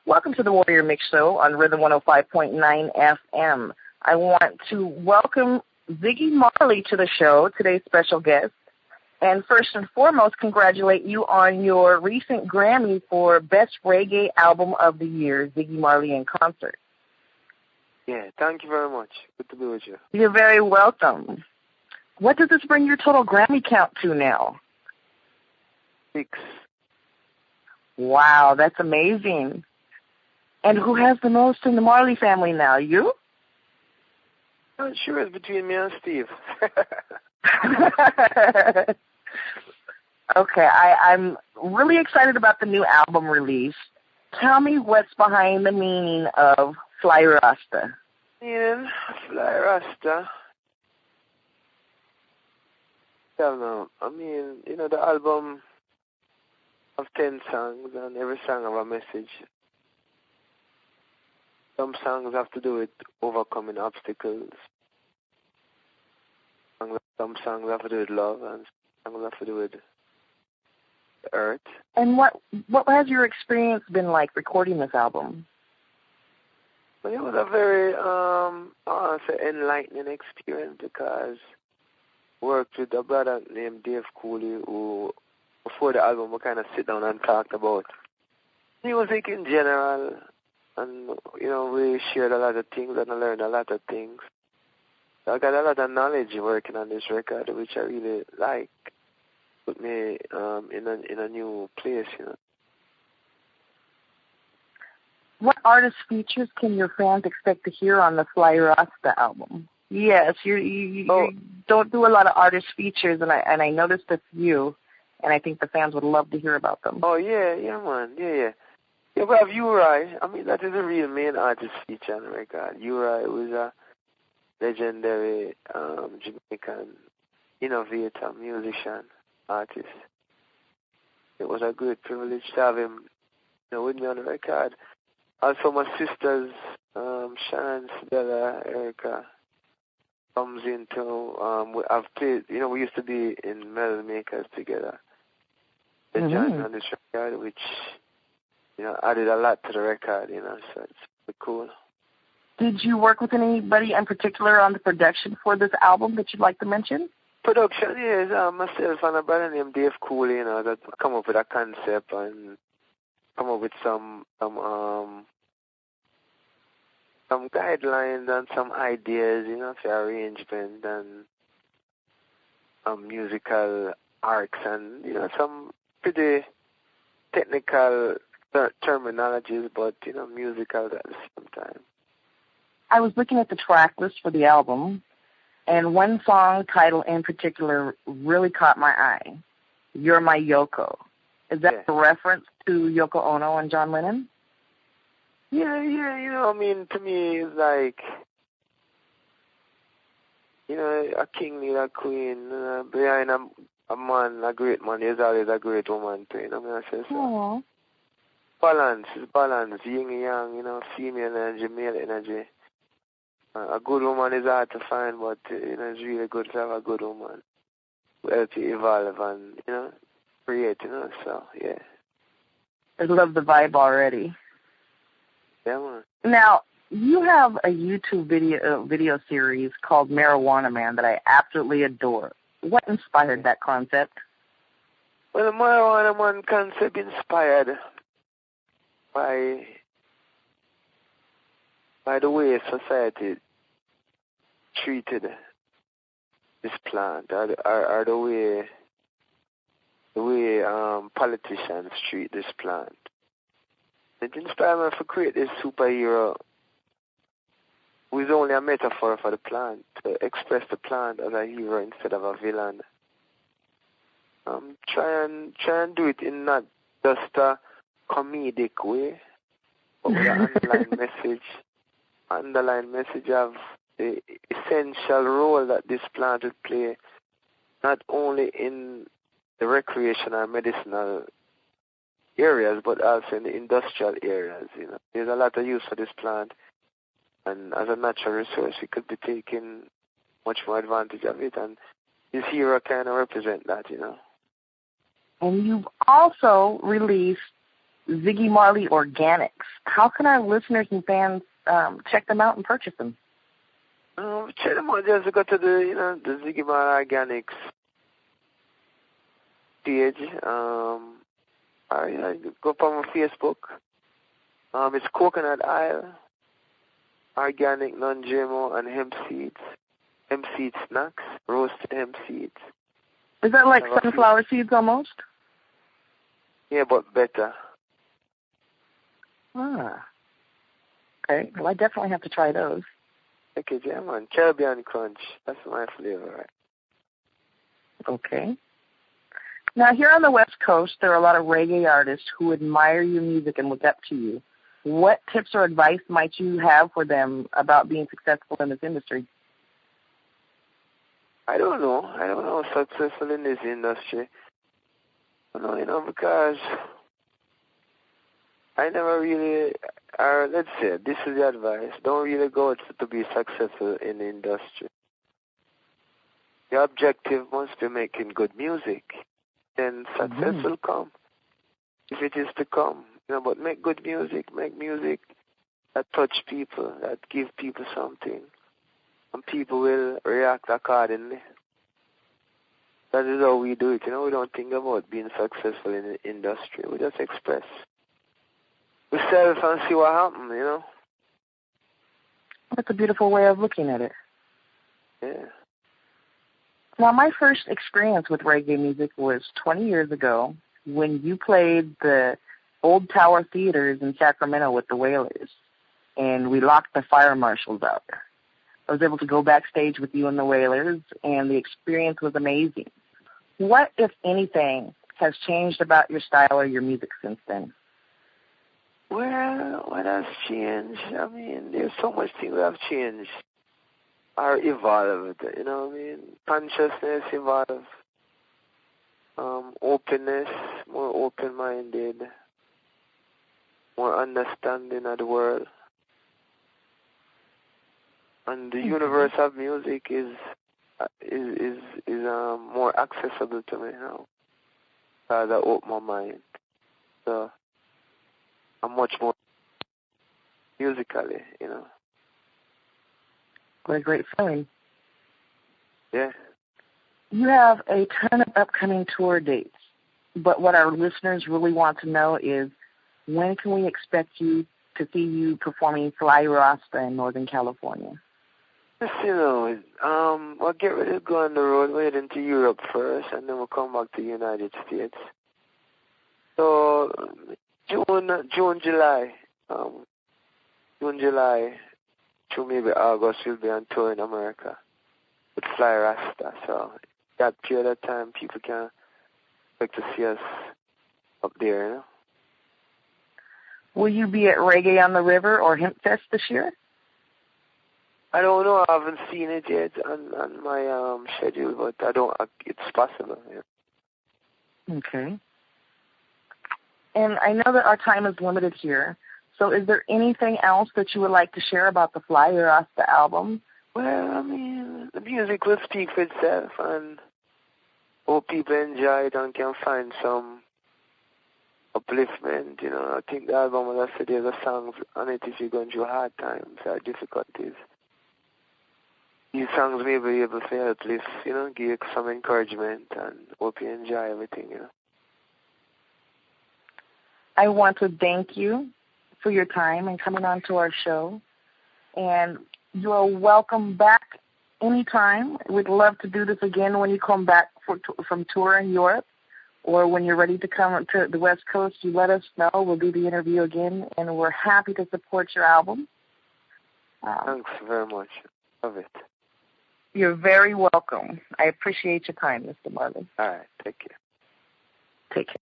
Welcome to the Warrior Mixshow on Rhythm 105.9 FM. I want to welcome Ziggy Marley to the show, today's special guest. And first and foremost, congratulate you on your recent Grammy for Best Reggae Album of the Year, Ziggy Marley in Concert. Yeah, thank you very much. Good to be with you. You're very welcome. What does this bring your total Grammy count to now? 6. Wow, that's amazing. And who has the most in the Marley family now? You? I'm sure it's between me and Steve. Okay, I'm really excited about the new album release. Tell me what's behind the meaning of Fly Rasta. Yeah, Fly Rasta. I mean, the album of 10 songs, and every song have a message. Some songs have to do with overcoming obstacles. Some songs have to do with love, and some songs have to do with the earth. And what has your experience been like recording this album? Well, it was a very enlightening experience because I worked with a brother named Dave Cooley who, before the album, we kind of sit down and talked about music in general. And, we shared a lot of things and I learned a lot of things. So I got a lot of knowledge working on this record, which I really like. Put me in a new place, What artist features can your fans expect to hear on the Fly Rasta album? Yes, you don't do a lot of artist features, and I noticed a few, and I think the fans would love to hear about them. Oh, yeah, man, yeah. Yeah, we have Uri. I mean, that is a real main artist feature on the record. Uri was a legendary Jamaican innovator, musician, artist. It was a great privilege to have him, with me on the record. Also, my sisters, Sharon, Stella, Erica, comes into. I've played. We used to be in Melody Makers together. They joined on this record, which added a lot to the record. So it's pretty cool. Did you work with anybody in particular on the production for this album that you'd like to mention? Production, yes. Myself and a brother named Dave Cooley, that come up with a concept and come up with some guidelines and some ideas, for arrangement and musical arcs and, some pretty technical terminologies, but, musical at the same time. I was looking at the track list for the album, and one song title in particular really caught my eye, You're My Yoko. Is that a reference to Yoko Ono and John Lennon? Yeah, I mean, to me, it's like, a king need a queen. Behind a man, a great man, there's always a great woman too, I say so. Aww. Balance, yin and yang, female energy, male energy. A good woman is hard to find, but, it's really good to have a good woman who helps you evolve and, create, so, yeah. I love the vibe already. Yeah, man. Now, you have a YouTube video series called Marijuana Man that I absolutely adore. What inspired that concept? Well, the Marijuana Man concept inspired by the way society treated this plant, or the way politicians treat this plant. It inspired me to create this superhero who is only a metaphor for the plant, to express the plant as a hero instead of a villain. Try and do it in not just a comedic way, but with an underlying message of the essential role that this plant would play, not only in the recreational and medicinal areas, but also in the industrial areas. There's a lot of use for this plant, and as a natural resource, we could be taking much more advantage of it, and this hero kind of represent that, And you've also released Ziggy Marley Organics. How can our listeners and fans check them out and purchase them? Check them out. Just go to the Ziggy Marley Organics page. Go from Facebook. It's coconut oil, organic, non-GMO, and hemp seeds. Hemp seed snacks, roasted hemp seeds. Is that like sunflower seeds almost? Yeah, but better. Ah. Okay. Well, I definitely have to try those. Okay, yeah, man. Caribbean Crunch. That's my flavor, right? Okay. Now, here on the West Coast, there are a lot of reggae artists who admire your music and look up to you. What tips or advice might you have for them about being successful in this industry? I don't know successful in this industry. Because I never really, let's say, this is the advice. Don't really go to be successful in the industry. The objective must be making good music. Then success will come, if it is to come. But make good music, make music that touch people, that give people something, and people will react accordingly. That is how we do it. We don't think about being successful in the industry. We just express. We self and see what happens, That's a beautiful way of looking at it. Yeah. Now, my first experience with reggae music was 20 years ago when you played the Old Tower Theaters in Sacramento with the Wailers, and we locked the fire marshals out. I was able to go backstage with you and the Wailers, and the experience was amazing. What, if anything, has changed about your style or your music since then? Well, what has changed? There's so much things that have changed or evolved, Consciousness evolved. Openness, more open-minded, more understanding of the world. And the universe of music is more accessible to me now. As I open my mind. So I'm much more musically, What a great feeling. Yeah. You have a ton of upcoming tour dates, but what our listeners really want to know is, when can we expect to see you performing Fly Rasta in Northern California? We'll get ready to go on the road. We're heading to Europe first, and then we'll come back to the United States. So, June, July, to maybe August, we'll be on tour in America with Fly Rasta. So, that period of time, people can expect to see us up there, Will you be at Reggae on the River or Hemp Fest this year? I don't know. I haven't seen it yet on my schedule, but it's possible. Yeah. Okay. And I know that our time is limited here, so is there anything else that you would like to share about the Fly Rasta album? Well, the music will speak for itself, and hope people enjoy it and can find some upliftment. I think the album, as I said, there's a song on it if you're going through hard times or difficulties. These songs may be able to uplift, give you some encouragement, and hope you enjoy everything, I want to thank you for your time and coming on to our show. And you are welcome back anytime. We'd love to do this again when you come back from tour in Europe, or when you're ready to come to the West Coast. You let us know. We'll do the interview again, and we're happy to support your album. Thanks very much. Love it. You're very welcome. I appreciate your time, Mr. Marley. All right. Take care. Take care.